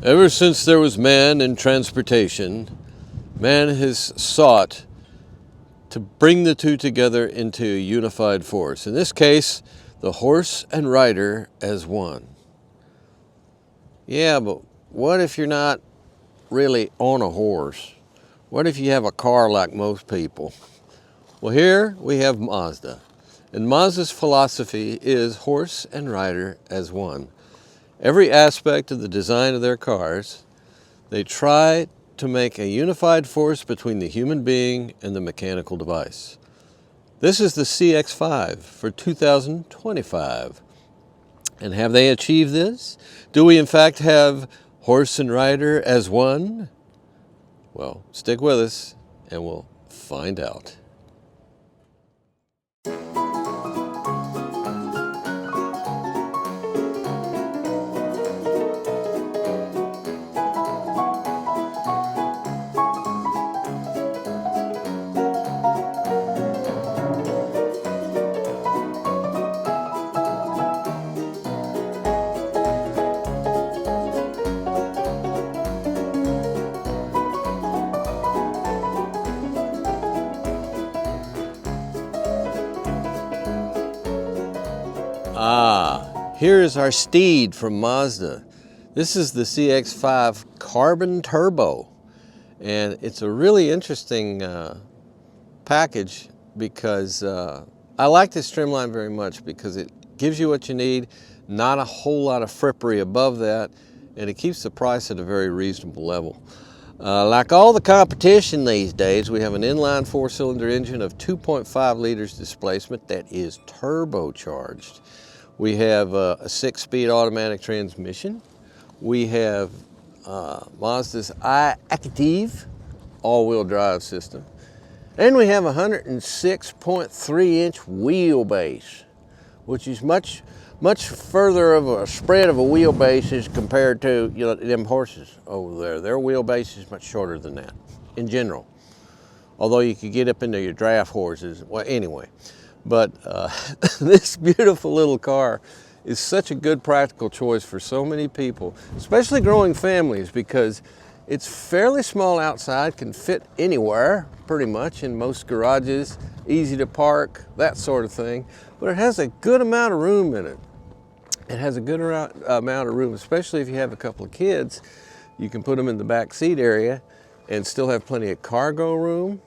Ever since there was man in transportation, man has sought to bring the two together into a unified force. In this case, the horse and rider as one. Yeah, but what if you're not really on a horse? What if you have a car like most people? Well, here we have Mazda. And Mazda's philosophy is horse and rider as one. Every aspect of the design of their cars, they try to make a unified force between the human being and the mechanical device. This is the CX-5 for 2025. And have they achieved this? Do we in fact have horse and rider as one? Well, stick with us and we'll find out. Here is our steed from Mazda. This is the CX-5 Carbon Turbo, and it's a really interesting package because I like this trimline very much because it gives you what you need, not a whole lot of frippery above that, and it keeps the price at a very reasonable level. Like all the competition these days, we have an inline four-cylinder engine of 2.5 liters displacement that is turbocharged. We have a 6-speed automatic transmission. We have Mazda's iActive all-wheel drive system. And we have a 106.3-inch wheelbase, which is much further of a spread of a wheelbase as compared to them horses over there. Their wheelbase is much shorter than that in general. Although you could get up into your draft horses. Well, anyway. But this beautiful little car is such a good practical choice for so many people, especially growing families, because it's fairly small outside, can fit anywhere pretty much in most garages, easy to park, that sort of thing. But it has a good amount of room in it. It has a good amount of room, especially if you have a couple of kids. You can put them in the back seat area and still have plenty of cargo room,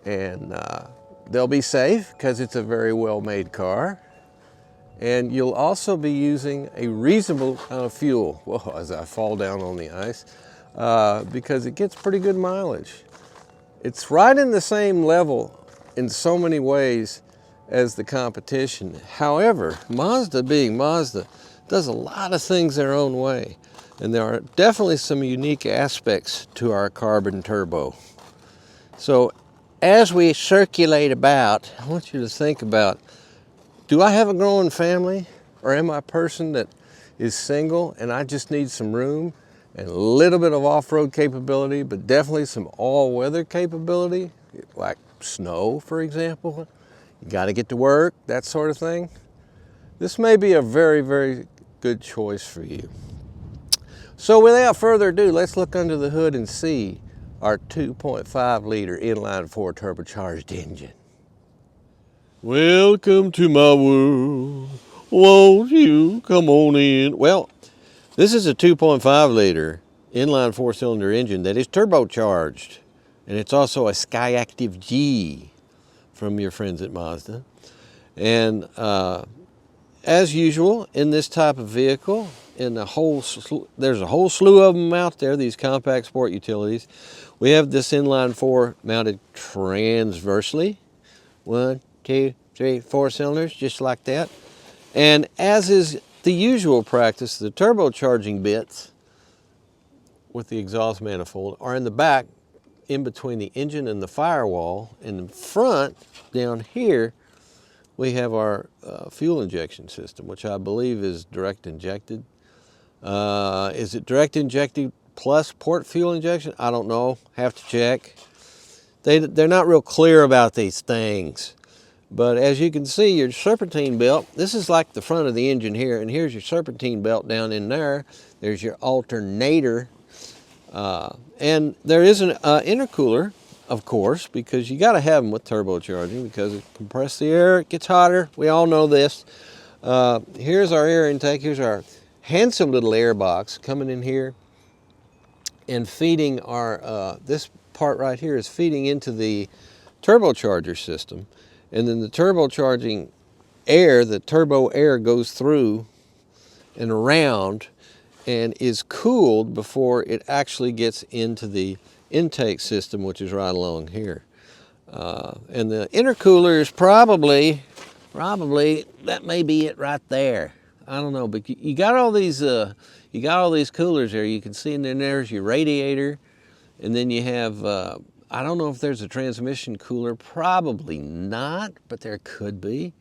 and they'll be safe because it's a very well-made car. And you'll also be using a reasonable amount of fuel, whoa, as I fall down on the ice, because it gets pretty good mileage. It's right in the same level in so many ways as the competition. However, Mazda, being Mazda, does a lot of things their own way. And there are definitely some unique aspects to our Carbon Turbo. So as we circulate about, I want you to think about, do I have a growing family, or am I a person that is single and I just need some room and a little bit of off-road capability, but definitely some all-weather capability, like snow, for example? You got to get to work, that sort of thing. This may be a very, very good choice for you. So without further ado, let's look under the hood and see our 2.5 liter inline four turbocharged engine. Welcome to my world, won't you come on in? Well, this is a 2.5 liter inline four-cylinder engine that is turbocharged, and it's also a SkyActiv G from your friends at Mazda. And as usual in this type of vehicle, there's a whole slew of them out there, these compact sport utilities. We have this inline four mounted transversely. 1, 2, 3, 4 cylinders, just like that. And as is the usual practice, the turbocharging bits with the exhaust manifold are in the back, in between the engine and the firewall. In the front, down here, we have our fuel injection system, which I believe is direct injected. Is it direct injected plus port fuel injection? I don't know, have to check. They're not real clear about these things. But as you can see, your serpentine belt, this is like the front of the engine here, and here's your serpentine belt down in there. There's your alternator. And there is an intercooler, of course, because you got to have them with turbocharging because it compresses the air, it gets hotter. We all know this. Here's our air intake. Here's our handsome little air box coming in here and feeding our, this part right here is feeding into the turbocharger system. And then the turbocharging air, the turbo air goes through and around and is cooled before it actually gets into the intake system, which is right along here. And the intercooler is probably, that may be it right there. I don't know, but you got all these coolers there. You can see, and then there's your radiator, and then you have, I don't know if there's a transmission cooler, probably not, but there could be.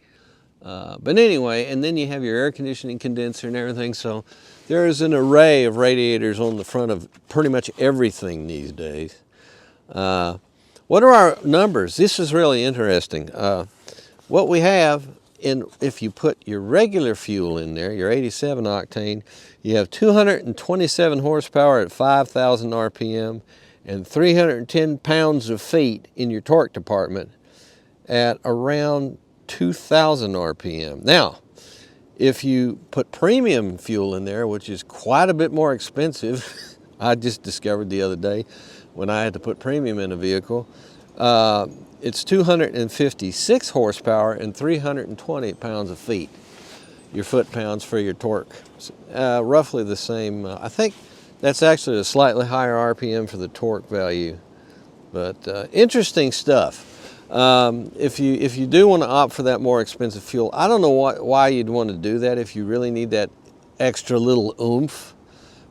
But anyway, and then you have your air conditioning condenser and everything. So there is an array of radiators on the front of pretty much everything these days. What are our numbers? This is really interesting. What we have, if you put your regular fuel in there, your 87 octane, you have 227 horsepower at 5,000 RPM and 310 pounds of feet in your torque department at around 2,000 RPM. Now, if you put premium fuel in there, which is quite a bit more expensive, I just discovered the other day when I had to put premium in a vehicle, it's 256 horsepower and 320 pounds of feet, your foot-pounds for your torque. Roughly the same. I think that's actually a slightly higher RPM for the torque value, but interesting stuff. If you do want to opt for that more expensive fuel, I don't know why you'd want to do that if you really need that extra little oomph.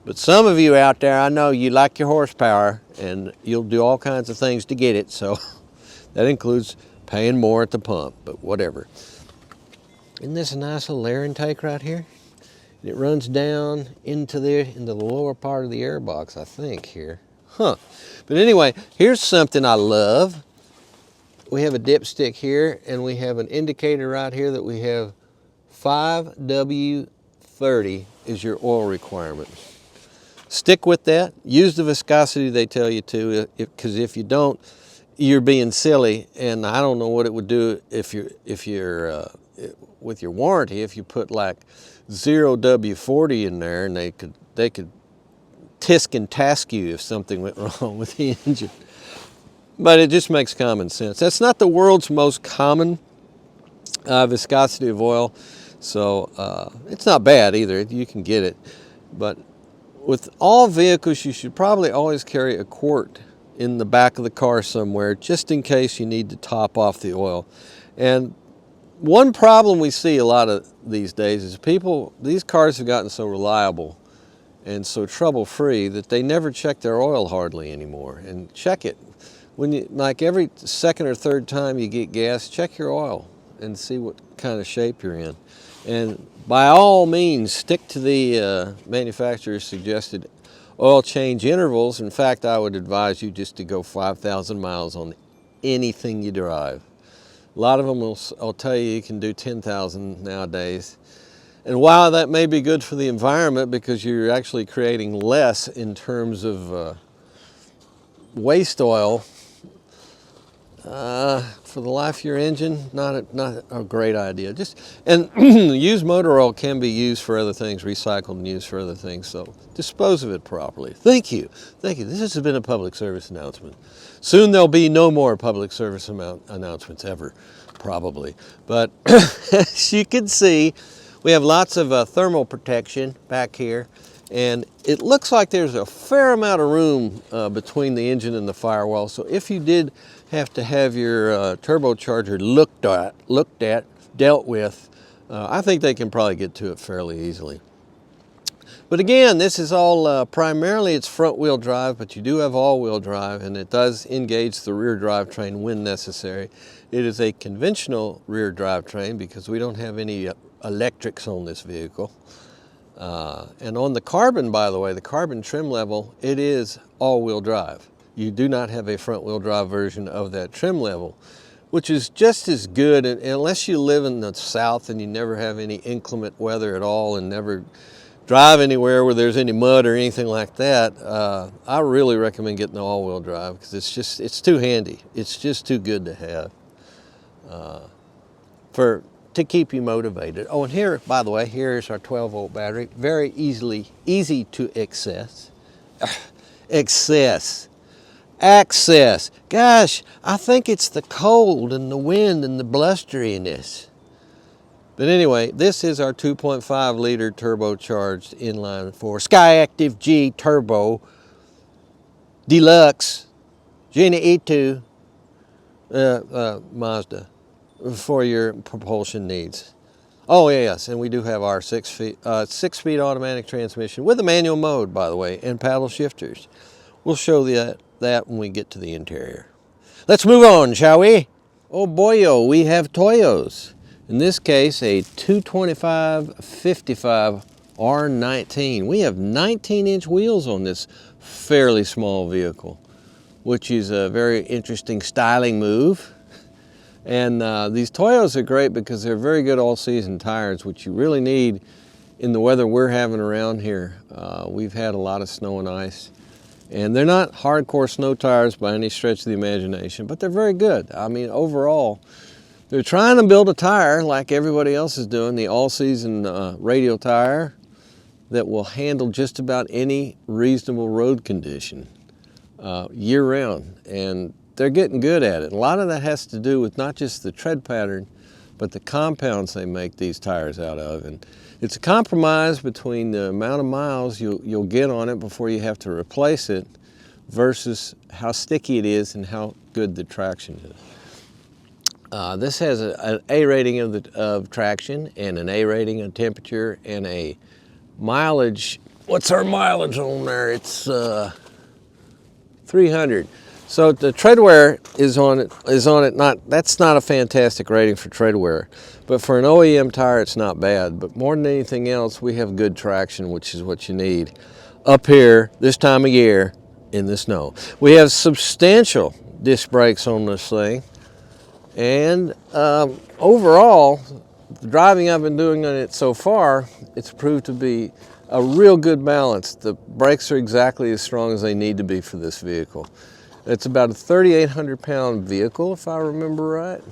But some of you out there, I know you like your horsepower and you'll do all kinds of things to get it. So that includes paying more at the pump, but whatever. Isn't this a nice little air intake right here? And it runs down into the lower part of the air box, I think, here. Huh. But anyway, here's something I love. We have a dipstick here, and we have an indicator right here that we have 5W30 is your oil requirement. Stick with that. Use the viscosity they tell you to, because if you don't, you're being silly. And I don't know what it would do if you're with your warranty, if you put like 0W40 in there, and they could tisk and task you if something went wrong with the engine. But it just makes common sense. That's not the world's most common viscosity of oil, so it's not bad either. You can get it. But with all vehicles, you should probably always carry a quart in the back of the car somewhere, just in case you need to top off the oil. And one problem we see a lot of these days is these cars have gotten so reliable and so trouble-free that they never check their oil hardly anymore. And check it. When you, like every second or third time you get gas, check your oil and see what kind of shape you're in. And by all means, stick to the manufacturer's suggested oil change intervals. In fact, I would advise you just to go 5,000 miles on anything you drive. A lot of them will tell you can do 10,000 nowadays. And while that may be good for the environment because you're actually creating less in terms of waste oil, for the life of your engine, not a great idea. And used motor oil can be used for other things, recycled and used for other things, so dispose of it properly. Thank you. Thank you. This has been a public service announcement. Soon there'll be no more public service announcements ever, probably. But as you can see, we have lots of thermal protection back here. And it looks like there's a fair amount of room between the engine and the firewall. So if you did have to have your turbocharger looked at, dealt with, I think they can probably get to it fairly easily. But again, this is all primarily it's front wheel drive, but you do have all wheel drive, and it does engage the rear drivetrain when necessary. It is a conventional rear drivetrain because we don't have any electrics on this vehicle. And on the carbon, by the way, the carbon trim level, it is all-wheel drive. You do not have a front-wheel drive version of that trim level. which is just as good, unless you live in the South and you never have any inclement weather at all and never drive anywhere where there's any mud or anything like that. I really recommend getting the all-wheel drive because it's too handy. It's just too good to have to keep you motivated. Oh, and here, by the way, here's our 12-volt battery. Very easy to access. Access. Gosh, I think it's the cold and the wind and the blusteriness. But anyway, this is our 2.5 liter turbocharged inline 4 Skyactiv G Turbo Deluxe Genie E2 Mazda for your propulsion needs. Oh yes, and we do have our 6-speed automatic transmission with a manual mode, by the way, and paddle shifters. We'll show that when we get to the interior. Let's move on, shall we? Oh boyo, we have Toyos. In this case, a 225/55 R19. We have 19-inch wheels on this fairly small vehicle, which is a very interesting styling move. And these Toyos are great because they're very good all-season tires, which you really need in the weather we're having around here. We've had a lot of snow and ice. And they're not hardcore snow tires by any stretch of the imagination, but they're very good. I mean, overall, they're trying to build a tire like everybody else is doing, the all-season radial tire that will handle just about any reasonable road condition year-round. And they're getting good at it. A lot of that has to do with not just the tread pattern, but the compounds they make these tires out of. And it's a compromise between the amount of miles you'll get on it before you have to replace it versus how sticky it is and how good the traction is. This has an A rating of traction and an A rating of temperature and a mileage. What's our mileage on there? It's 300. So the tread wear is on it. That's not a fantastic rating for tread wear, but for an OEM tire, it's not bad. But more than anything else, we have good traction, which is what you need up here this time of year in the snow. We have substantial disc brakes on this thing, and overall, the driving I've been doing on it so far, it's proved to be a real good balance. The brakes are exactly as strong as they need to be for this vehicle. It's about a 3,800 pound vehicle, if I remember right.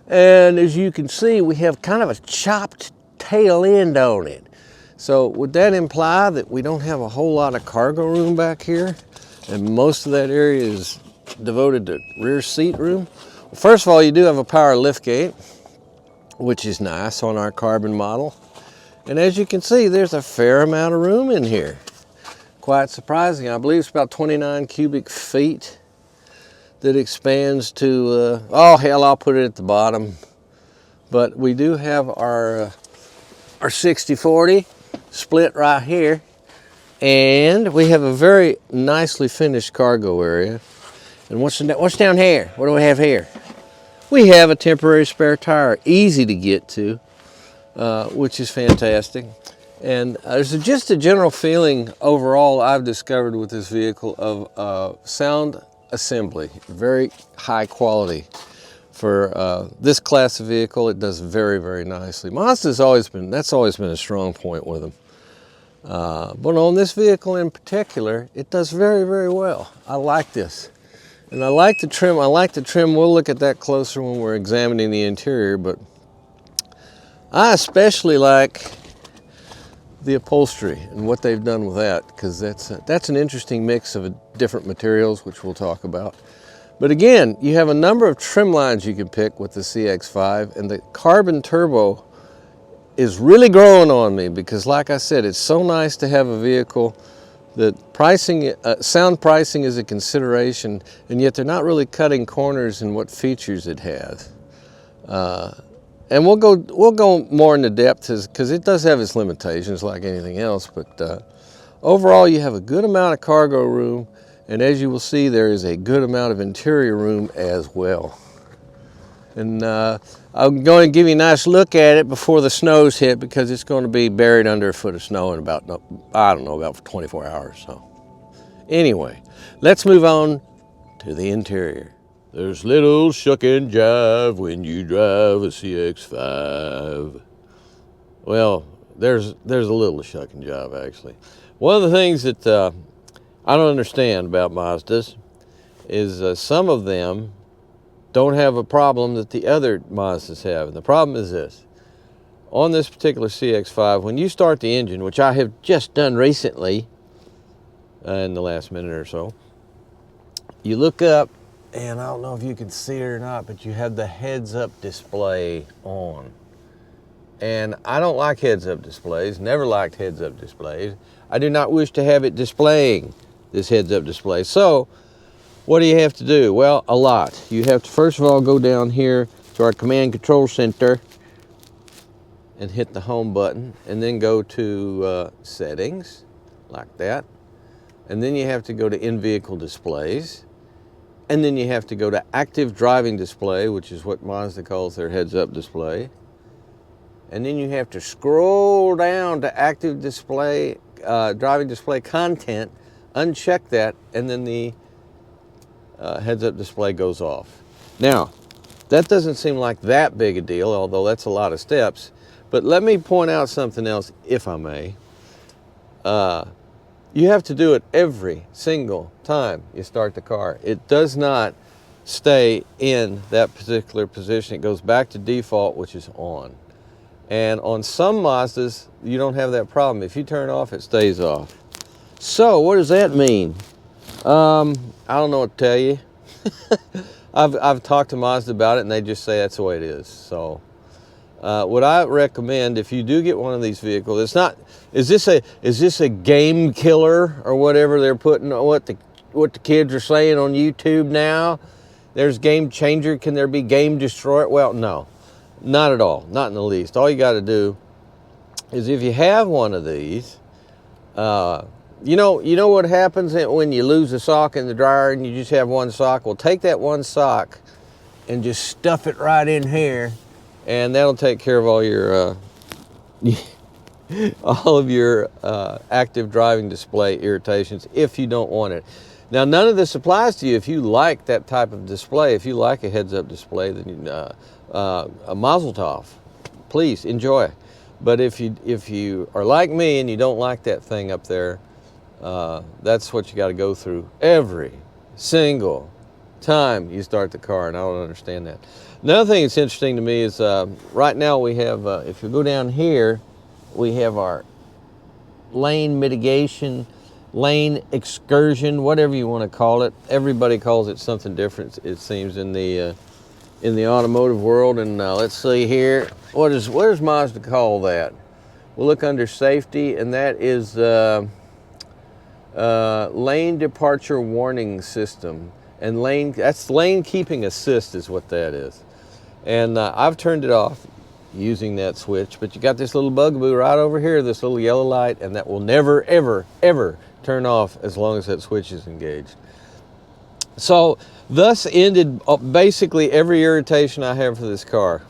And as you can see, we have kind of a chopped tail end on it. So would that imply that we don't have a whole lot of cargo room back here? And most of that area is devoted to rear seat room? Well, first of all, you do have a power liftgate, which is nice on our carbon model. And as you can see, there's a fair amount of room in here. Quite surprising. I believe it's about 29 cubic feet that expands to, oh hell, I'll put it at the bottom. But we do have our 60/40 split right here. And we have a very nicely finished cargo area. And what's down here? What do we have here? We have a temporary spare tire, easy to get to, which is fantastic. And there's just a general feeling overall I've discovered with this vehicle of sound assembly, very high quality. For this class of vehicle, it does very, very nicely. Mazda's always been a strong point with them. But on this vehicle in particular, it does very, very well. I like this. And I like the trim. We'll look at that closer when we're examining the interior, but I especially like the upholstery and what they've done with that, because that's an interesting mix of different materials, which we'll talk about. But again, you have a number of trim lines you can pick with the CX-5, and the carbon turbo is really growing on me because, like I said, it's so nice to have a vehicle that sound pricing is a consideration, and yet they're not really cutting corners in what features it has. And we'll go more into depth because it does have its limitations like anything else. But overall, you have a good amount of cargo room, and as you will see, there is a good amount of interior room as well. And I'm going to give you a nice look at it before the snows hit, because it's going to be buried under a foot of snow in about, I don't know, about 24 hours. So anyway, let's move on to the interior. There's little shuck and jive when you drive a CX-5. Well, there's a little shuck and jive, actually. One of the things that I don't understand about Mazdas is some of them don't have a problem that the other Mazdas have. And the problem is this. On this particular CX-5, when you start the engine, which I have just done recently in the last minute or so, you look up, and I don't know if you can see it or not, but you have the heads-up display on. And I don't like heads-up displays, never liked heads-up displays. I do not wish to have it displaying this heads-up display. So, what do you have to do? Well, a lot. You have to, first of all, go down here to our command control center and hit the home button, and then go to settings, like that. And then you have to go to in-vehicle displays. And then you have to go to active driving display, which is what Mazda calls their heads-up display. And then you have to scroll down to active display, driving display content, uncheck that, and then the heads-up display goes off. Now, that doesn't seem like that big a deal, although that's a lot of steps. But let me point out something else, if I may. You have to do it every single time you start the car. It does not stay in that particular position. It goes back to default, which is on. And on some Mazdas, you don't have that problem. If you turn it off, it stays off. So what does that mean? I don't know what to tell you. I've talked to Mazda about it, and they just say that's the way it is. So what I recommend, if you do get one of these vehicles, it's not, is this a game killer or whatever they're putting, what the kids are saying on YouTube now? There's game changer, can there be game destroyer? Well, no, not at all, not in the least. All you got to do is, if you have one of these, you know what happens when you lose a sock in the dryer and you just have one sock? Well, take that one sock and just stuff it right in here, and that'll take care of all your active driving display irritations if you don't want it. Now, none of this applies to you if you like that type of display. If you like a heads-up display, then a mazel tov, please enjoy. But if you are like me and you don't like that thing up there, that's what you got to go through every single time you start the car, and I don't understand that. Another thing that's interesting to me is right now we have, if you go down here, we have our lane mitigation, lane excursion, whatever you want to call it. Everybody calls it something different, it seems, in the automotive world. And let's see here, what does Mazda call that? We'll look under safety, and that is lane departure warning system. And that's lane keeping assist is what that is. And I've turned it off using that switch, but you got this little bugaboo right over here, this little yellow light, and that will never, ever, ever turn off as long as that switch is engaged. So thus ended basically every irritation I have for this car.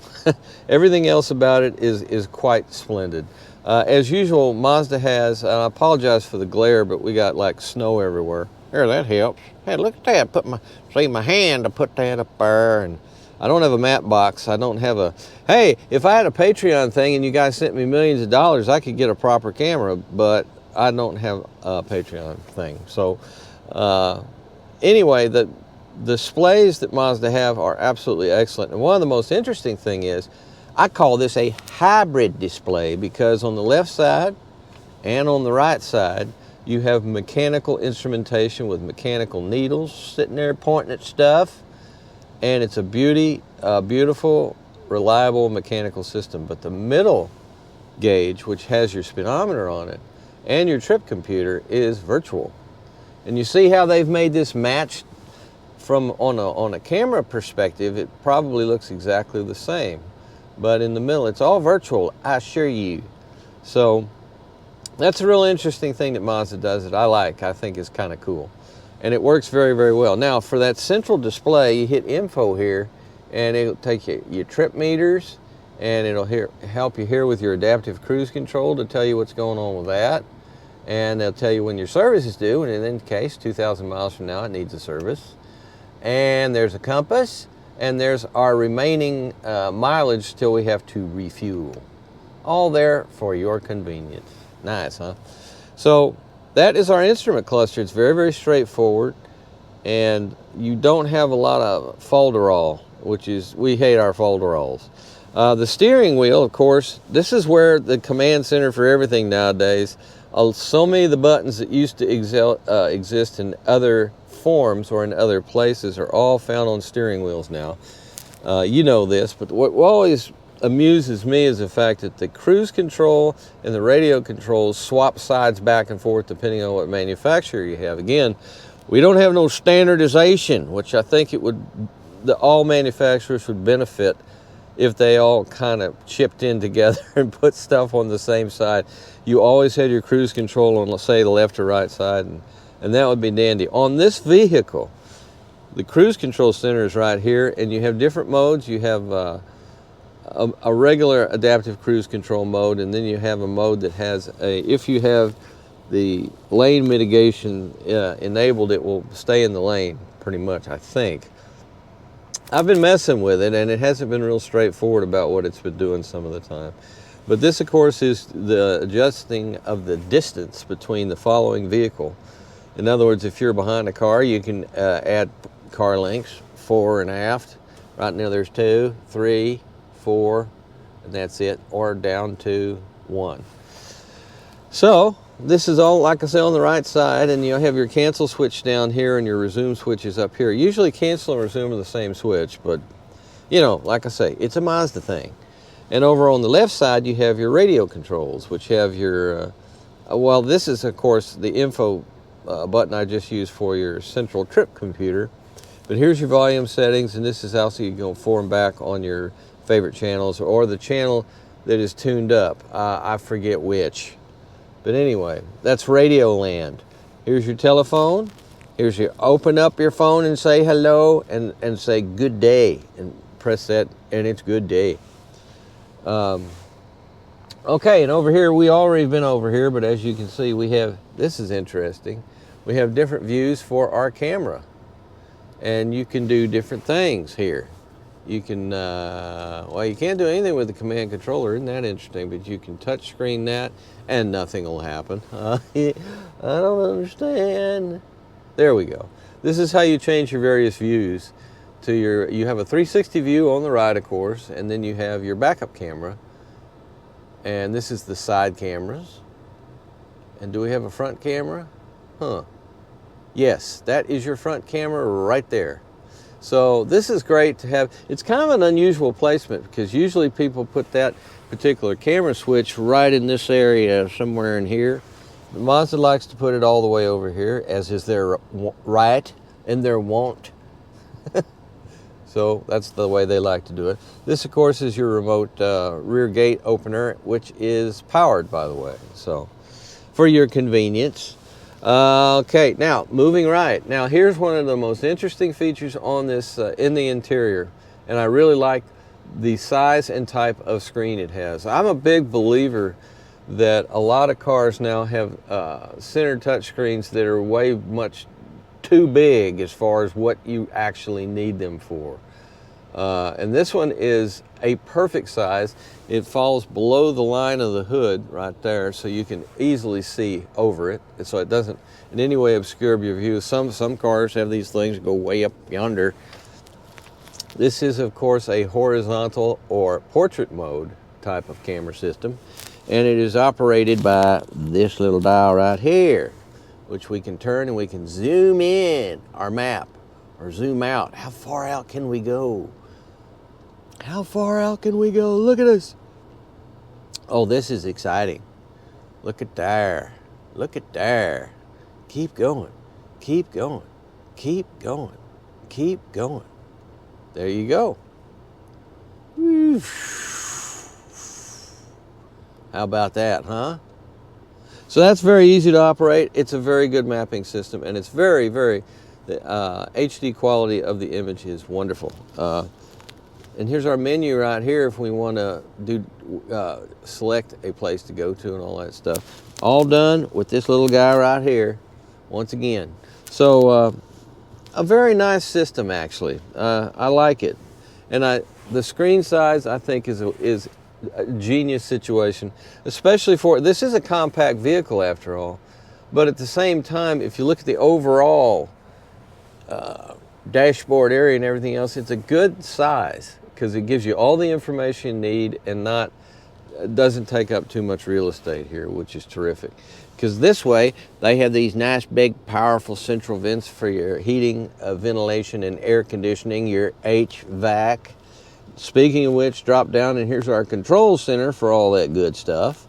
Everything else about it is quite splendid. As usual, Mazda has, and I apologize for the glare, but we got like snow everywhere. Here, that helps. Hey, look at that. See my hand, I put that up there, and I don't have a matte box. I don't have a, hey, if I had a Patreon thing and you guys sent me millions of dollars, I could get a proper camera, but I don't have a Patreon thing. So anyway, the displays that Mazda have are absolutely excellent. And one of the most interesting thing is, I call this a hybrid display, because on the left side and on the right side, you have mechanical instrumentation with mechanical needles sitting there pointing at stuff. And it's a beautiful, reliable mechanical system. But the middle gauge, which has your speedometer on it and your trip computer, is virtual. And you see how they've made this match from on a camera perspective. It probably looks exactly the same, but in the middle, it's all virtual, I assure you. So that's a real interesting thing that Mazda does that I like. I think is kind of cool. And it works very, very well. Now, for that central display, you hit info here, and it'll take you your trip meters, and it'll help you here with your adaptive cruise control to tell you what's going on with that. And they'll tell you when your service is due, and in this case, 2,000 miles from now, it needs a service. And there's a compass, and there's our remaining mileage till we have to refuel. All there for your convenience. Nice, huh? So that is our instrument cluster. It's very, very straightforward, and you don't have a lot of folderol, which is, we hate our folderols. The steering wheel, of course, this is where the command center for everything nowadays. So many of the buttons that used to exist in other forms or in other places are all found on steering wheels now. You know this, but what always amuses me is the fact that the cruise control and the radio controls swap sides back and forth depending on what manufacturer you have. Again, we don't have no standardization, which I think all manufacturers would benefit if they all kind of chipped in together and put stuff on the same side. You always had your cruise control on, let's say, the left or right side, and that would be dandy. On this vehicle, the cruise control center is right here, and you have different modes. You have a regular adaptive cruise control mode, and then you have a mode that has if you have the lane mitigation enabled, it will stay in the lane pretty much, I think. I've been messing with it, and it hasn't been real straightforward about what it's been doing some of the time. But this, of course, is the adjusting of the distance between the following vehicle. In other words, if you're behind a car, you can add car links, fore and aft. Right now there's 2, 3, 4, and that's it, or down to 1. So this is all, like I say, on the right side, and you'll have your cancel switch down here and your resume switches up here. Usually cancel and resume are the same switch, but you know, like I say, it's a Mazda thing. And over on the left side, you have your radio controls, which have your, well, this is, of course, the info button I just used for your central trip computer. But here's your volume settings, and this is also you can go forward and back on your favorite channels, or the channel that is tuned up. I forget which. But anyway, that's Radio Land. Here's your telephone. Here's your, open up your phone and say hello and say good day. And press that, and it's good day. Okay, and over here, we already been over here, but as you can see, we have, this is interesting. We have different views for our camera. And you can do different things here. You can, well, you can't do anything with the command controller. Isn't that interesting? But you can touch screen that and nothing will happen. I don't understand. There we go. This is how you change your various views to your, you have a 360 view on the right, of course, and then you have your backup camera. And this is the side cameras. And do we have a front camera? Huh. Yes, that is your front camera right there. So this is great to have. It's kind of an unusual placement because usually people put that particular camera switch right in this area somewhere in here. The Mazda likes to put it all the way over here, as is their right and their wont. So that's the way they like to do it. This, of course, is your remote rear gate opener, which is powered, by the way. So for your convenience. Okay, now moving right. Now here's one of the most interesting features on this in the interior, and I really like the size and type of screen it has. I'm a big believer that a lot of cars now have center touch screens that are way much too big as far as what you actually need them for. And this one is a perfect size. It falls below the line of the hood right there, so you can easily see over it, and so it doesn't in any way obscure your view. Some cars have these things that go way up yonder. This is, of course, a horizontal or portrait mode type of camera system, and it is operated by this little dial right here, which we can turn and we can zoom in our map or zoom out. How far out can we go? How far out can we go? Look at us. Oh, this is exciting. Look at there. Look at there. Keep going. Keep going. Keep going. Keep going. There you go. How about that, huh? So that's very easy to operate. It's a very good mapping system, and it's very, very, the HD quality of the image is wonderful. And here's our menu right here if we want to do select a place to go to and all that stuff. All done with this little guy right here, once again. So a very nice system, actually. I like it. And the screen size, I think, is a genius situation, especially for, this is a compact vehicle after all, but at the same time, if you look at the overall dashboard area and everything else, it's a good size because it gives you all the information you need and doesn't take up too much real estate here, which is terrific. Because this way, they have these nice, big, powerful central vents for your heating, ventilation, and air conditioning, your HVAC. Speaking of which, drop down and here's our control center for all that good stuff.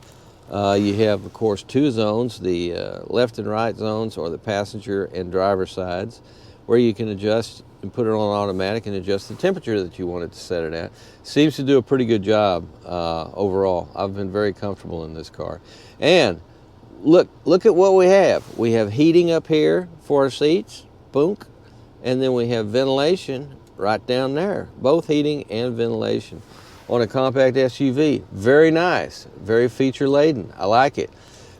You have, of course, two zones, the left and right zones, or the passenger and driver sides, where you can adjust and put it on automatic and adjust the temperature that you want it to set it at. Seems to do a pretty good job overall. I've been very comfortable in this car. And look at what we have. We have heating up here for our seats, boom, and then we have ventilation right down there, both heating and ventilation on a compact SUV. Very nice, very feature laden. I like it.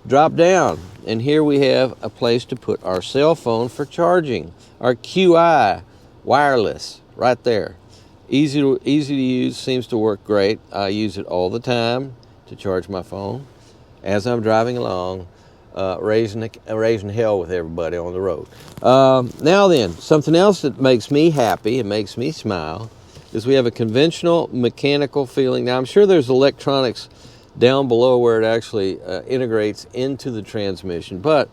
Drop down, and here we have a place to put our cell phone for charging. Our QI wireless right there. Easy to use, seems to work great. I use it all the time to charge my phone as I'm driving along, raising hell with everybody on the road. Now then, something else that makes me happy and makes me smile is we have a conventional mechanical feeling. Now I'm sure there's electronics down below where it actually integrates into the transmission, but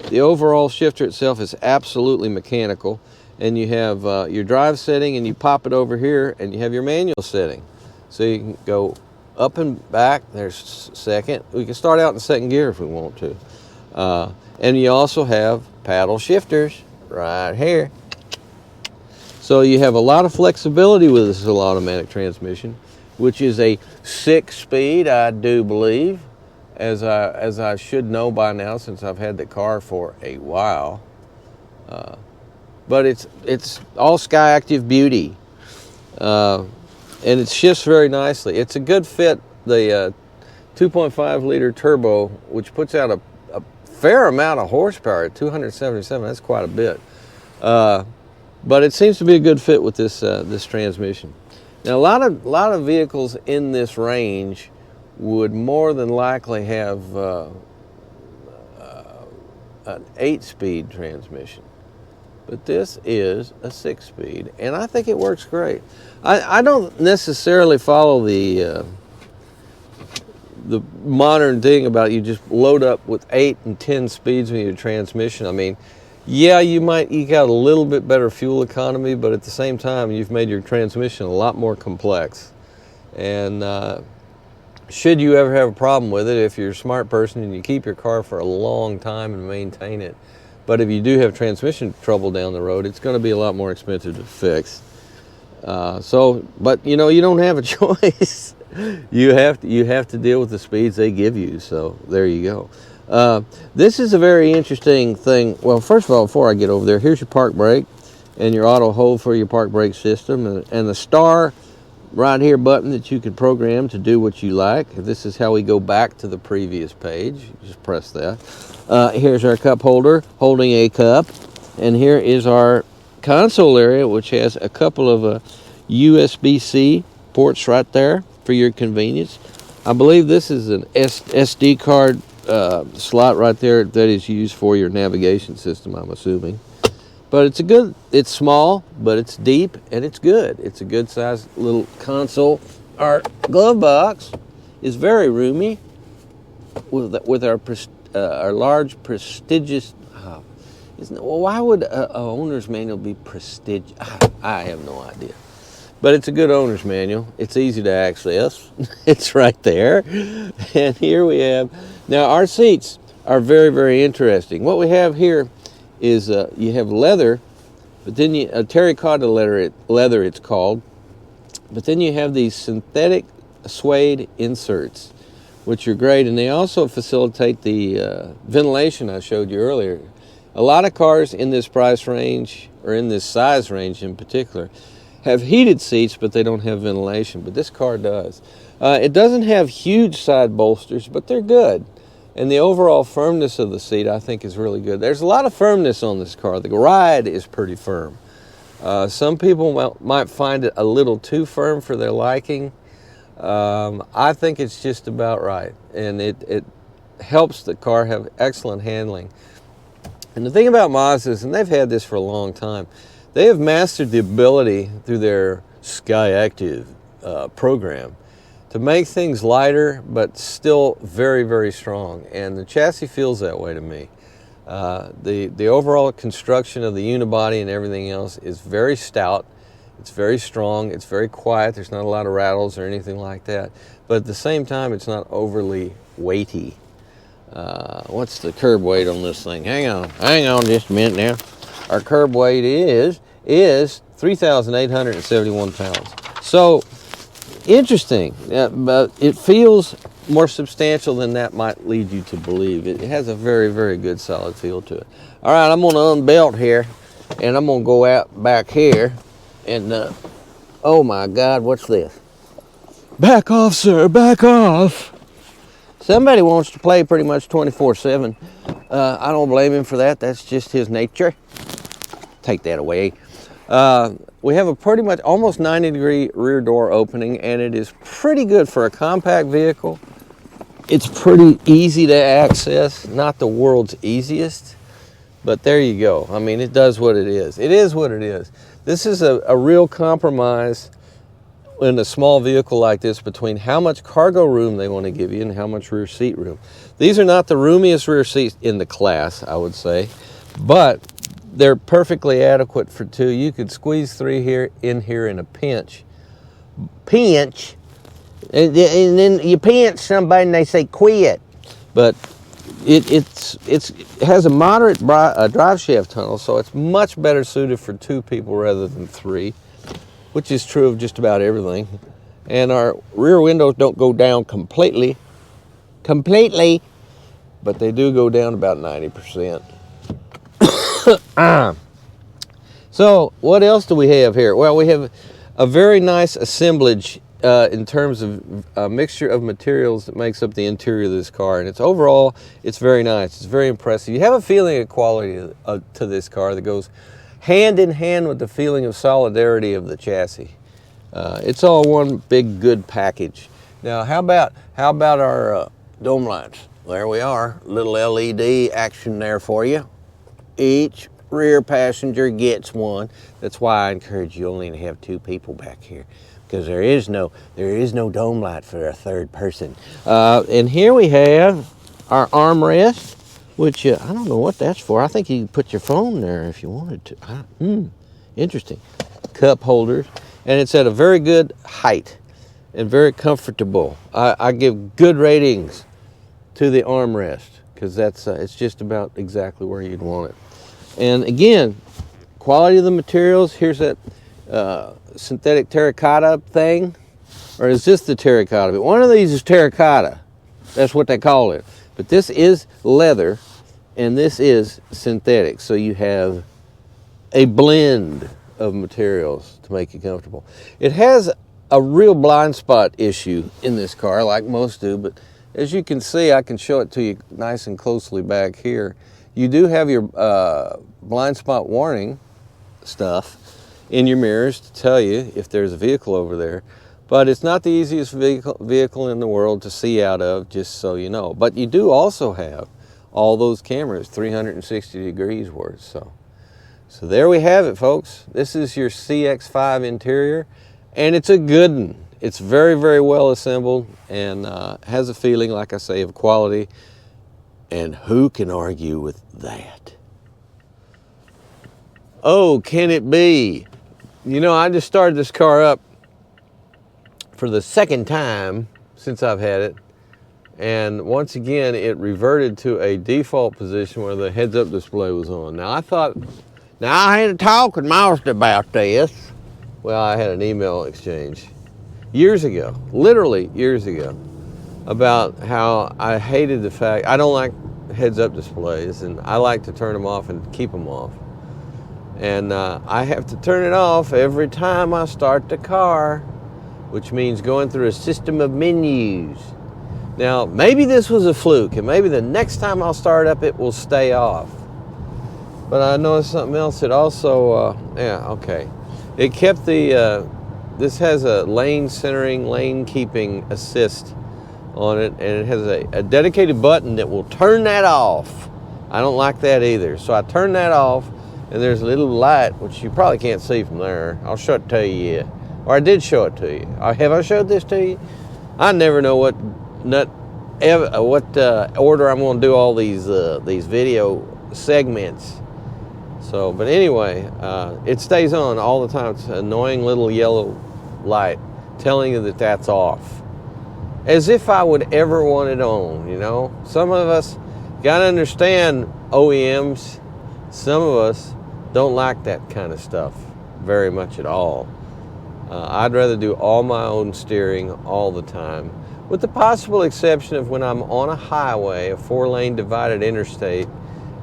the overall shifter itself is absolutely mechanical. And you have your drive setting, and you pop it over here, and you have your manual setting. So you can go up and back. There's second. We can start out in second gear if we want to. And you also have paddle shifters right here. So you have a lot of flexibility with this little automatic transmission, which is a 6-speed, I do believe, as I should know by now since I've had the car for a while. But it's all Skyactiv beauty, and it shifts very nicely. It's a good fit. The 2.5 liter turbo, which puts out a fair amount of horsepower at 277. That's quite a bit. But it seems to be a good fit with this this transmission. Now, a lot of vehicles in this range would more than likely have an 8-speed transmission. But this is a 6-speed, and I think it works great. I don't necessarily follow the modern thing about you just load up with 8 and 10 speeds with your transmission. I mean, yeah, you might eke out a little bit better fuel economy, but at the same time, you've made your transmission a lot more complex. And should you ever have a problem with it, if you're a smart person and you keep your car for a long time and maintain it, but if you do have transmission trouble down the road, it's going to be a lot more expensive to fix. But you know, you don't have a choice. You have to deal with the speeds they give you. So there you go. This is a very interesting thing. Well, first of all, before I get over there, here's your park brake and your auto hold for your park brake system, and the star right here button that you can program to do what you like. This is how we go back to the previous page. Just press that. Here's our cup holder holding a cup, and here is our console area, which has a couple of USB-C ports right there for your convenience. I believe this is an SD card slot right there that is used for your navigation system, I'm assuming. But it's small, but it's deep, and it's good. It's a good sized little console. Our glove box is very roomy with our large, prestigious. Why would a owner's manual be prestigious? I have no idea. But it's a good owner's manual. It's easy to access. It's right there. And here we have, now our seats are very, very interesting. What we have here is you have leather, but then terracotta leather it's called, but then you have these synthetic suede inserts, which are great, and they also facilitate the ventilation I showed you earlier. A lot of cars in this price range, or in this size range in particular, have heated seats, but they don't have ventilation, but this car does. It doesn't have huge side bolsters, but they're good. And the overall firmness of the seat, I think, is really good. There's a lot of firmness on this car. The ride is pretty firm. Some people might find it a little too firm for their liking. I think it's just about right, and it helps the car have excellent handling. And the thing about Mazdas, and they've had this for a long time, they have mastered the ability through their Sky Active program to make things lighter but still very, very strong. And the chassis feels that way to me. The overall construction of the unibody and everything else is very stout. It's very strong. It's very quiet. There's not a lot of rattles or anything like that. But at the same time, it's not overly weighty. What's the curb weight on this thing? Hang on just a minute now. Our curb weight is 3,871 pounds. So interesting, but it feels more substantial than that might lead you to believe. It has a very, very good solid feel to it. All right, I'm going to unbelt here, and I'm going to go out back here, and oh my God, what's this? Back off, sir, back off. Somebody wants to play pretty much 24/7. I don't blame him for that. That's just his nature. Take that away. We have a pretty much almost 90-degree rear door opening, and it is pretty good for a compact vehicle. It's pretty easy to access, not the world's easiest, but there you go. I mean, it does what it is. It is what it is. This is a real compromise in a small vehicle like this between how much cargo room they want to give you and how much rear seat room. These are not the roomiest rear seats in the class, I would say, but they're perfectly adequate for two. You could squeeze three in here in a pinch. Pinch? And then you pinch somebody and they say quit. But it has a moderate drive shaft tunnel, so it's much better suited for two people rather than three, which is true of just about everything. And our rear windows don't go down completely, but they do go down about 90%. So what else do we have here? Well, we have a very nice assemblage in terms of a mixture of materials that makes up the interior of this car, and overall it's very nice. It's very impressive. You have a feeling of quality to this car that goes hand in hand with the feeling of solidarity of the chassis. It's all one big good package. Now, how about our dome lights? There we are, little LED action there for you. Each rear passenger gets one. That's why I encourage you only to have two people back here, because there is no dome light for a third person. And here we have our armrest, which I don't know what that's for. I think you could put your phone there if you wanted to. Interesting. Cup holders, and it's at a very good height and very comfortable. I give good ratings to the armrest because it's just about exactly where you'd want it. And again, quality of the materials. Here's that synthetic terracotta thing, or is this the terracotta? But one of these is terracotta. That's what they call it. But this is leather, and this is synthetic. So you have a blend of materials to make you comfortable. It has a real blind spot issue in this car, like most do, but as you can see, I can show it to you nice and closely back here. You do have your blind spot warning stuff in your mirrors to tell you if there's a vehicle over there, but it's not the easiest vehicle in the world to see out of, just so you know. But you do also have all those cameras 360 degrees worth. So there we have it, folks. This is your CX-5 interior, and it's a good one. It's very, very well assembled and has a feeling, like I say, of quality. And who can argue with that? Oh, can it be? You know, I just started this car up for the second time since I've had it. And once again, it reverted to a default position where the heads-up display was on. Now, I had a talk with Mazda about this. Well, I had an email exchange years ago, literally years ago, about how I hated the fact, I don't like heads-up displays, and I like to turn them off and keep them off. And I have to turn it off every time I start the car, which means going through a system of menus. Now, maybe this was a fluke, and maybe the next time I'll start up, it will stay off. But I noticed something else. It also, yeah, okay. It kept the, this has a lane centering, lane keeping assist on it, and it has a dedicated button that will turn that off. I don't like that either. So I turn that off, and there's a little light, which you probably can't see from there. I'll show it to you yet. Or I did show it to you. Have I showed this to you? I never know what order I'm going to do all these video segments. So, but anyway, it stays on all the time. It's an annoying little yellow light telling you that that's off. As if I would ever want it on, you know? Some of us got to understand OEMs. Some of us don't like that kind of stuff very much at all. I'd rather do all my own steering all the time, with the possible exception of when I'm on a highway, a 4-lane divided interstate,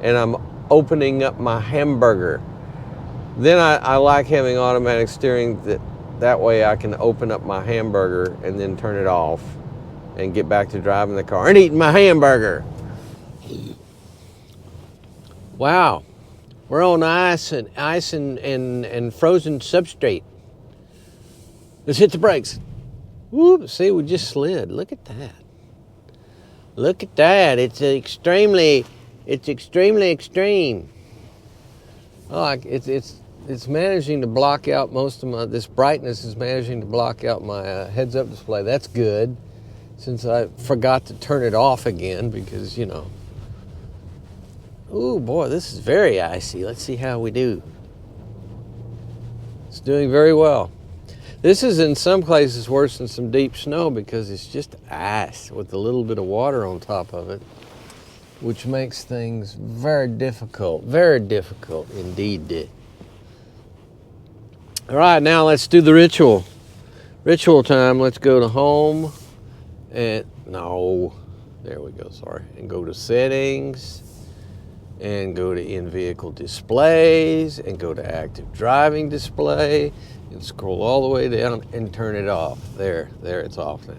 and I'm opening up my hamburger. Then I like having automatic steering, that way I can open up my hamburger and then turn it off and get back to driving the car and eating my hamburger. Wow, we're on ice and frozen substrate. Let's hit the brakes. Whoop, see, we just slid. Look at that. Look at that. It's extremely extreme. Oh, it's managing to block out most of this brightness is managing to block out my heads-up display. That's good, since I forgot to turn it off again because, you know. Ooh, boy, this is very icy. Let's see how we do. It's doing very well. This is in some places worse than some deep snow because it's just ice with a little bit of water on top of it, which makes things very difficult indeed. All right, now let's do the ritual. Ritual time. Let's go to home and there we go, sorry. And go to settings and go to in-vehicle displays and go to active driving display and scroll all the way down and turn it off. There, it's off now.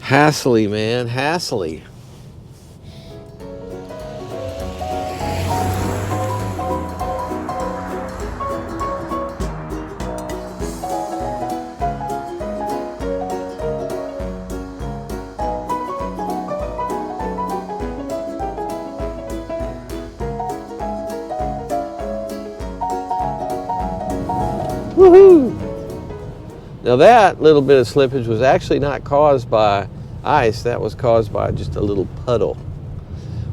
Hassly, man, hassly. Woohoo! Now that little bit of slippage was actually not caused by ice, that was caused by just a little puddle.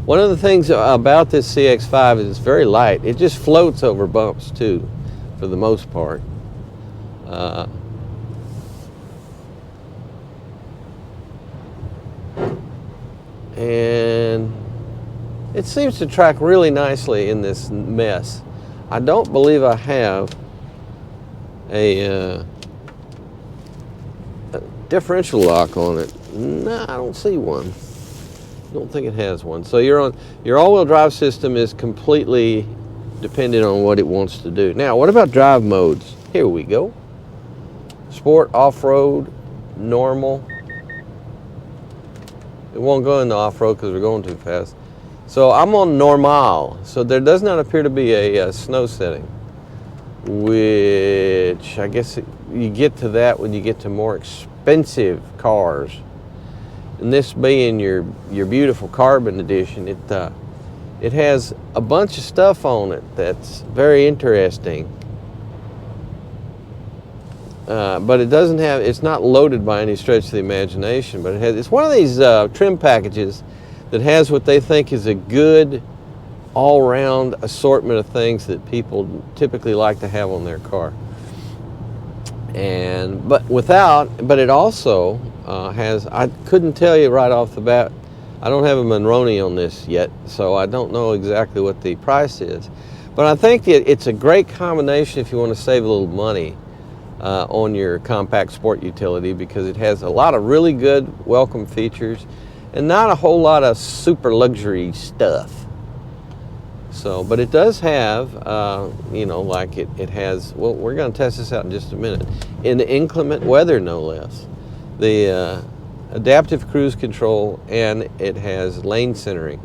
One of the things about this CX-5 is it's very light. It just floats over bumps too, for the most part. And it seems to track really nicely in this mess. I don't believe I have a differential lock on it. No, I don't see one. Don't think it has one. So your all-wheel drive system is completely dependent on what it wants to do. Now, what about drive modes? Here we go. Sport, off-road, normal. It won't go into off-road because we're going too fast. So I'm on normal. So there does not appear to be a snow setting, which I guess you get to that when you get to more expensive cars. And this being your beautiful carbon edition, it has a bunch of stuff on it that's very interesting. But it doesn't have, it's not loaded by any stretch of the imagination, but it's one of these trim packages that has what they think is a good all-round assortment of things that people typically like to have on their car. But it also has, I couldn't tell you right off the bat, I don't have a Monroney on this yet, so I don't know exactly what the price is. But I think it's a great combination if you want to save a little money on your compact sport utility, because it has a lot of really good welcome features and not a whole lot of super luxury stuff. So, but it does have, like it has, well, we're going to test this out in just a minute, in inclement weather, no less. The adaptive cruise control, and it has lane centering,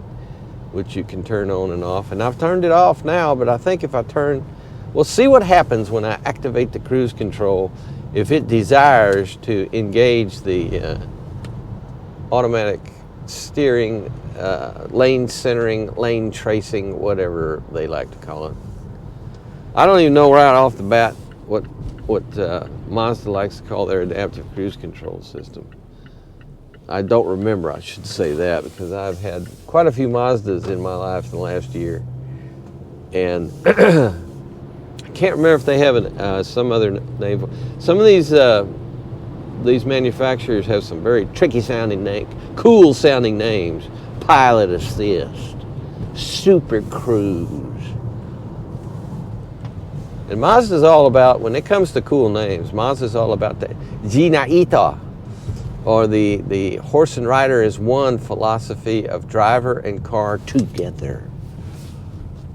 which you can turn on and off. And I've turned it off now, but I think if I turn, we'll see what happens when I activate the cruise control, if it desires to engage the automatic steering, lane centering, lane tracing, whatever they like to call it. I don't even know right off the bat what Mazda likes to call their adaptive cruise control system. I don't remember, I should say that, because I've had quite a few Mazdas in my life in the last year. And I can't remember if they have some other name. Some of these manufacturers have some very tricky sounding names, cool sounding names. Pilot Assist, Super Cruise. And Mazda's all about, when it comes to cool names, Mazda's all about the Jinaita, or the horse and rider is one philosophy of driver and car together.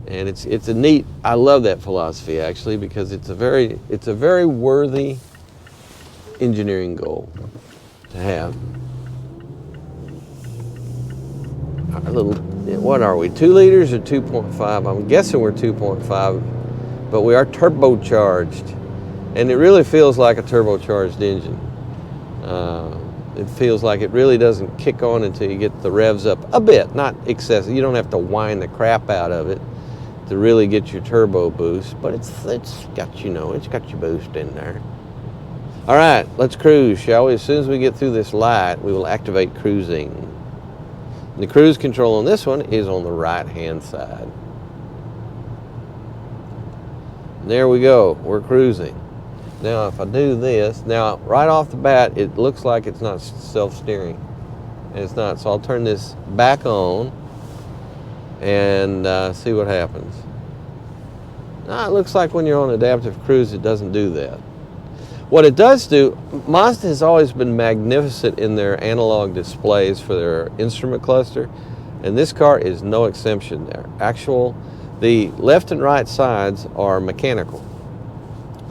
And it's a neat, I love that philosophy actually, because it's a very worthy engineering goal to have. Our little, what are we, 2 liters or 2.5? I'm guessing we're 2.5, but we are turbocharged. And it really feels like a turbocharged engine. It feels like it really doesn't kick on until you get the revs up a bit, not excessive. You don't have to whine the crap out of it to really get your turbo boost, but it's got, it's got your boost in there. All right, let's cruise, shall we? As soon as we get through this light, we will activate cruising. And the cruise control on this one is on the right-hand side. And there we go, we're cruising. Now if I do this, now right off the bat it looks like it's not self-steering, and it's not, so I'll turn this back on and see what happens. Now it looks like when you're on adaptive cruise it doesn't do that. What it does do, Mazda has always been magnificent in their analog displays for their instrument cluster, and this car is no exception there. The left and right sides are mechanical.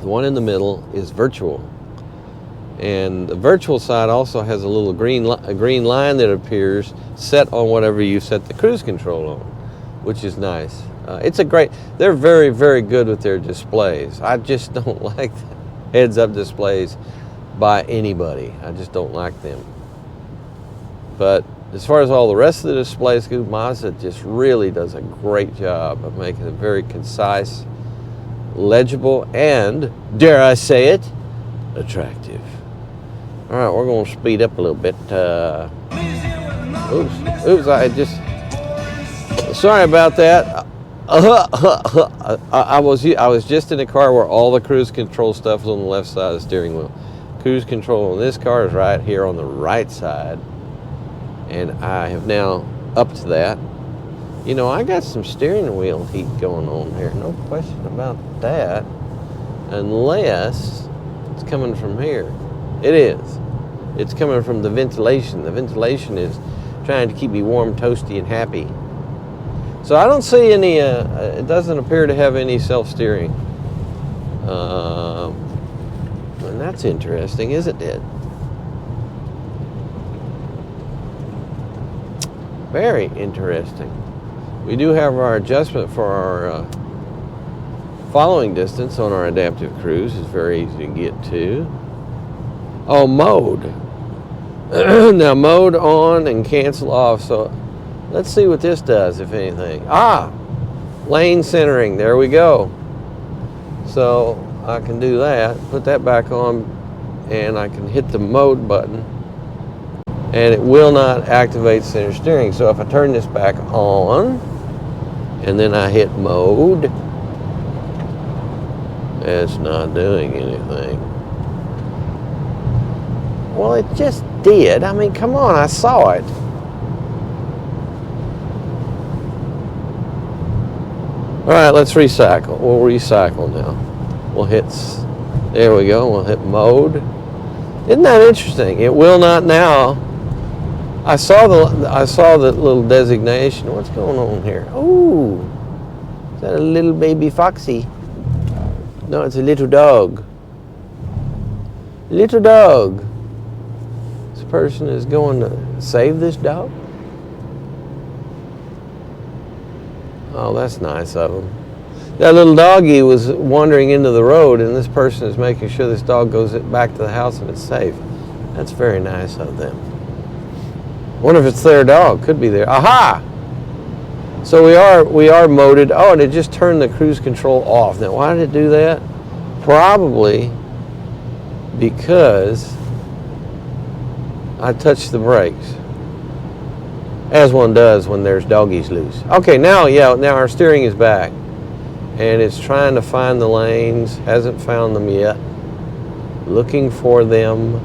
The one in the middle is virtual. And the virtual side also has a little green line that appears set on whatever you set the cruise control on, which is nice. They're very, very good with their displays. I just don't like the heads-up displays by anybody. I just don't like them. But as far as all the rest of the displays go, Mazda just really does a great job of making it very concise, legible, and, dare I say it, attractive. All right, we're going to speed up a little bit. Oops, I just, sorry about that. I was just in a car where all the cruise control stuff is on the left side of the steering wheel. Cruise control on this car is right here on the right side, and I have now upped to that. I got some steering wheel heat going on here, no question about that, unless it's coming from here. It is. It's coming from the ventilation. The ventilation is trying to keep me warm, toasty, and happy. So I don't see any, it doesn't appear to have any self-steering. And that's interesting, isn't it? Very interesting. We do have our adjustment for our following distance on our adaptive cruise. It's very easy to get to. Oh, mode. Now mode on and cancel off. So let's see what this does, if anything. Lane centering, there we go. So I can do that, put that back on, and I can hit the mode button, and it will not activate center steering. So if I turn this back on, and then I hit mode, it's not doing anything. Well, it just did. I mean, come on, I saw it. All right, let's recycle. We'll recycle now. We'll hit, there we go, we'll hit mode. Isn't that interesting? It will not now. I saw the little designation. What's going on here? Oh, is that a little baby foxy? No, it's a little dog. Little dog. This person is going to save this dog. Oh, that's nice of them. That little doggy was wandering into the road, and this person is making sure this dog goes back to the house and it's safe. That's very nice of them. Wonder if it's their dog. Could be there. Aha! So we are moded. Oh, and it just turned the cruise control off. Now, why did it do that? Probably because I touched the brakes, as one does when there's doggies loose. Okay, now our steering is back, and it's trying to find the lanes. Hasn't found them yet. Looking for them,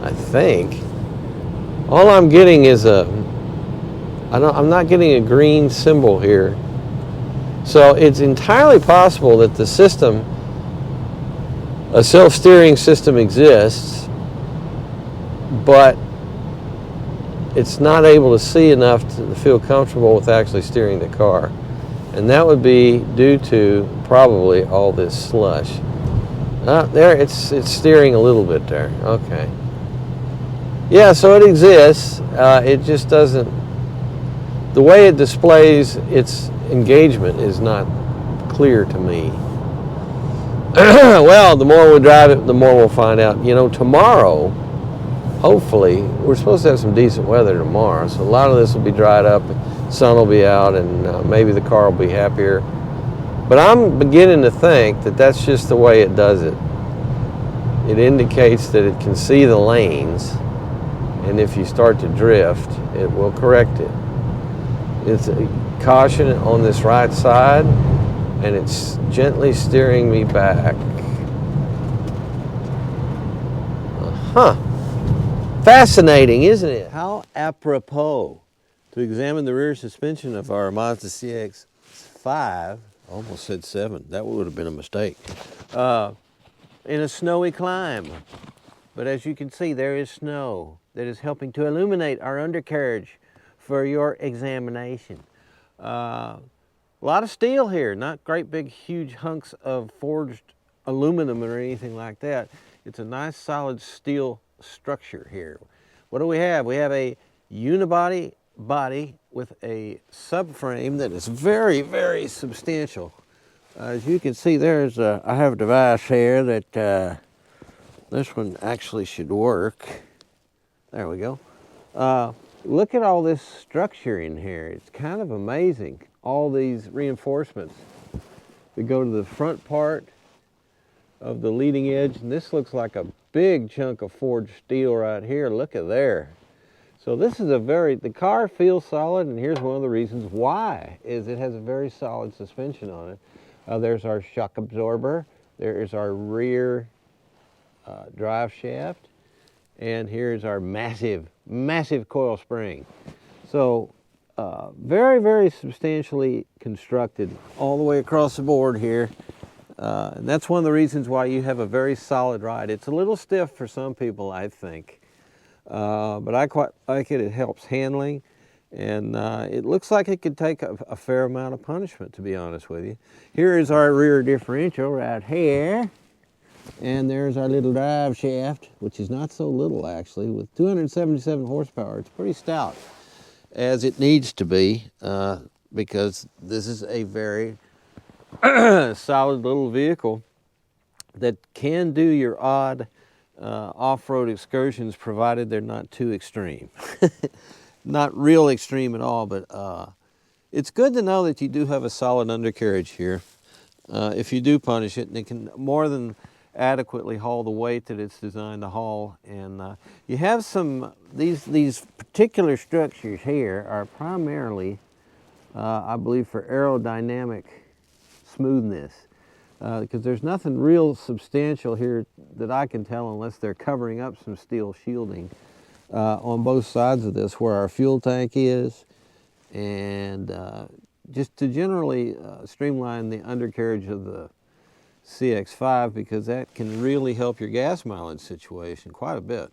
I think. All I'm getting is I'm not getting a green symbol here. So it's entirely possible that the system, a self-steering system exists, but it's not able to see enough to feel comfortable with actually steering the car. And that would be due to probably all this slush. There, it's steering a little bit there. Okay. Yeah, so it exists. It just doesn't, the way it displays its engagement is not clear to me. Well, the more we drive it, the more we'll find out. You know, tomorrow, hopefully, we're supposed to have some decent weather tomorrow, so a lot of this will be dried up, sun will be out, and maybe the car will be happier. But I'm beginning to think that that's just the way it does it. It indicates that it can see the lanes, and if you start to drift, it will correct it. It's a caution on this right side, and it's gently steering me back. Fascinating, isn't it? How apropos to examine the rear suspension of our Mazda CX-5, almost said 7, that would have been a mistake, in a snowy climb. But as you can see, there is snow that is helping to illuminate our undercarriage for your examination. A lot of steel here, not great big huge hunks of forged aluminum or anything like that. It's a nice solid steel structure here. What do we have? We have a unibody body with a subframe that is very, very substantial. As you can see, I have a device here that this one actually should work. There we go. Look at all this structure in here. It's kind of amazing, all these reinforcements. We go to the front part of the leading edge, and this looks like a big chunk of forged steel right here. Look at there. So this is the car feels solid, and here's one of the reasons why, is it has a very solid suspension on it. There's our shock absorber. There is our rear drive shaft. And here's our massive, massive coil spring. So very, very substantially constructed all the way across the board here. And that's one of the reasons why you have a very solid ride. It's a little stiff for some people, I think. But I quite like it. It helps handling. And it looks like it could take a fair amount of punishment, to be honest with you. Here is our rear differential right here. And there's our little drive shaft, which is not so little actually, with 277 horsepower. It's pretty stout, as it needs to be, because this is a very solid little vehicle that can do your odd off-road excursions, provided they're not too extreme. Not real extreme at all, but it's good to know that you do have a solid undercarriage here. If you do punish it, and it can more than adequately haul the weight that it's designed to haul. And you have these particular structures here are primarily, I believe, for aerodynamic smoothness, because there's nothing real substantial here that I can tell, unless they're covering up some steel shielding on both sides of this, where our fuel tank is, and just to generally streamline the undercarriage of the CX-5, because that can really help your gas mileage situation quite a bit.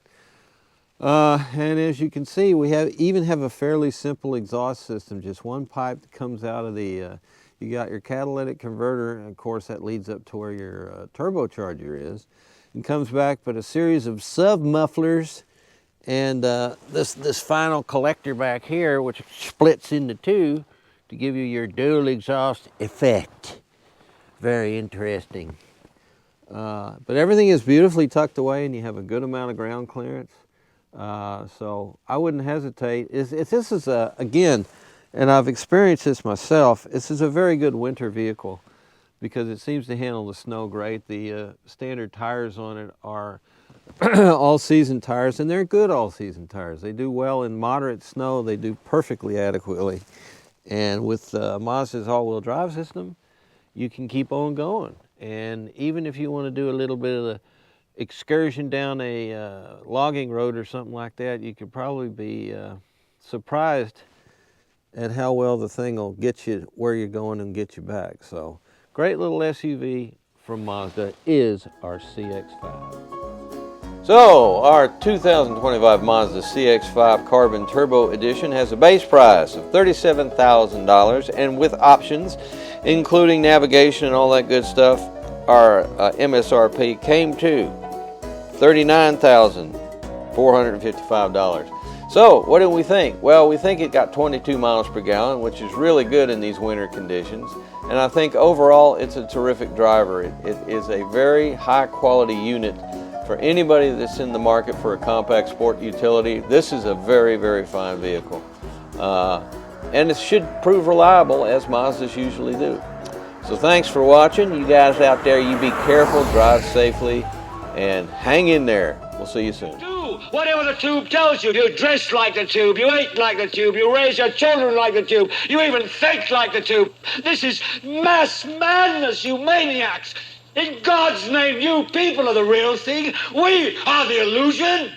And as you can see, we even have a fairly simple exhaust system, just one pipe that comes out of the, you got your catalytic converter, and of course that leads up to where your turbocharger is, and comes back, but a series of sub-mufflers, and this final collector back here, which splits into two, to give you your dual exhaust effect. Very interesting. But everything is beautifully tucked away, and you have a good amount of ground clearance. So I wouldn't hesitate. This is again, and I've experienced this myself, this is a very good winter vehicle because it seems to handle the snow great. The standard tires on it are all-season tires, and they're good all-season tires. They do well in moderate snow. They do perfectly adequately. And with Mazda's all-wheel drive system, you can keep on going. And even if you want to do a little bit of the excursion down a logging road or something like that, you could probably be surprised at how well the thing will get you where you're going and get you back. So, great little SUV from Mazda is our CX-5. So, our 2025 Mazda CX-5 Carbon Turbo Edition has a base price of $37,000, and with options, including navigation and all that good stuff, our MSRP came to $39,455. So, what do we think? Well, we think it got 22 miles per gallon, which is really good in these winter conditions. And I think overall, it's a terrific driver. It is a very high quality unit. For anybody that's in the market for a compact sport utility, this is a very, very fine vehicle. And it should prove reliable, as Mazdas usually do. So thanks for watching. You guys out there, you be careful, drive safely, and hang in there. We'll see you soon. Do whatever the tube tells you. You dress like the tube, you eat like the tube, you raise your children like the tube, you even think like the tube. This is mass madness, you maniacs. In God's name, you people are the real thing. We are the illusion.